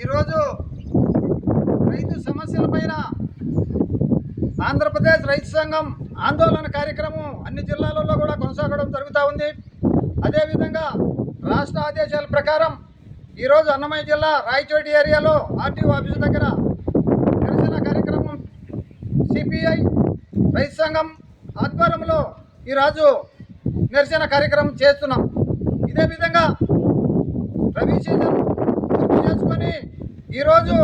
ఈరోజు రైతు సమస్యలపైన ఆంధ్రప్రదేశ్ రైతు సంఘం ఆందోళన కార్యక్రమం అన్ని జిల్లాలలో కూడా కొనసాగడం జరుగుతూ ఉంది. అదేవిధంగా రాష్ట్ర ఆదేశాల ప్రకారం ఈరోజు అన్నమయ్య జిల్లా రాయచోటి ఏరియాలో ఆర్టీఓ ఆఫీసు దగ్గర నిరసన కార్యక్రమం సిపిఐ రైతు సంఘం ఆధ్వర్యంలో ఈరోజు నిరసన కార్యక్రమం చేస్తున్నాం. ఇదే విధంగా రబీ సీజన్ పూర్తి చేసుకొని ఈరోజు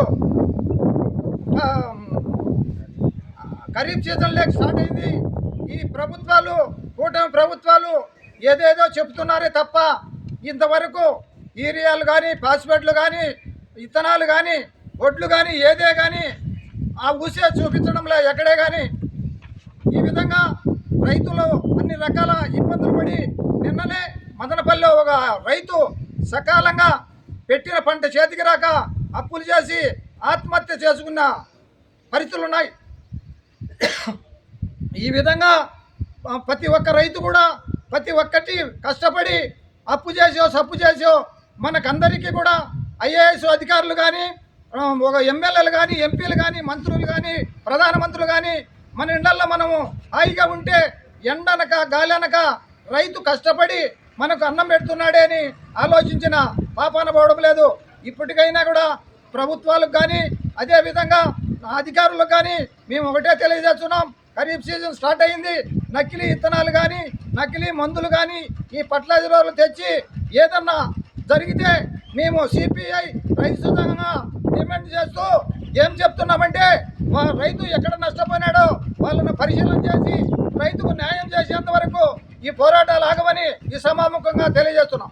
ఖరీఫ్ సీజన్ లేక స్టార్ట్ అయింది. ఈ ప్రభుత్వాలు, కూటమి ప్రభుత్వాలు ఏదేదో చెప్తున్నారే తప్ప ఇంతవరకు యూరియాలు కానీ, ఫాస్ఫేట్లు కానీ, విత్తనాలు కానీ, ఒడ్లు కానీ ఏదే కానీ ఆ ఊసే చూపించడంలో ఎక్కడే కానీ. ఈ విధంగా రైతులు అన్ని రకాల ఇబ్బందులు పడి నిన్ననే మదనపల్లిలో ఒక రైతు సకాలంగా పెట్టిన పంట చేతికి రాక అప్పులు చేసి ఆత్మహత్య చేసుకున్న పరిస్థితులు ఉన్నాయి. ఈ విధంగా ప్రతి ఒక్క రైతు కూడా ప్రతి ఒక్కటి కష్టపడి అప్పు చేసో సప్పు చేసో మనకందరికీ కూడా ఐఏఎస్ అధికారులు కానీ, ఒక ఎమ్మెల్యేలు కానీ, ఎంపీలు కానీ, మంత్రులు కానీ, ప్రధానమంత్రులు కానీ మన ఇండల్లో మనము హాయిగా ఉంటే ఎండనక గాలనక రైతు కష్టపడి మనకు అన్నం పెడుతున్నాడే అని ఆలోచించిన పాపాన పోవడం లేదు. ఇప్పటికైనా కూడా ప్రభుత్వాలకు కానీ అదేవిధంగా అధికారులకు కానీ మేము ఒకటే తెలియజేస్తున్నాం. ఖరీఫ్ సీజన్ స్టార్ట్ అయింది. నకిలీ విత్తనాలు కానీ, నకిలీ మందులు కానీ, ఈ ఫర్టిలైజర్లు తెచ్చి ఏదన్నా జరిగితే మేము సిపిఐ రైతు సంఘంగా డిమాండ్ చేస్తూ ఏం చెప్తున్నామంటే, రైతు ఎక్కడ నష్టపోయినాడో వాళ్ళను పరిశీలన చేసి రైతుకు న్యాయం చేసేంత వరకు ఈ పోరాటాలు ఆగమని ఈ సభాముఖంగా తెలియజేస్తున్నాం.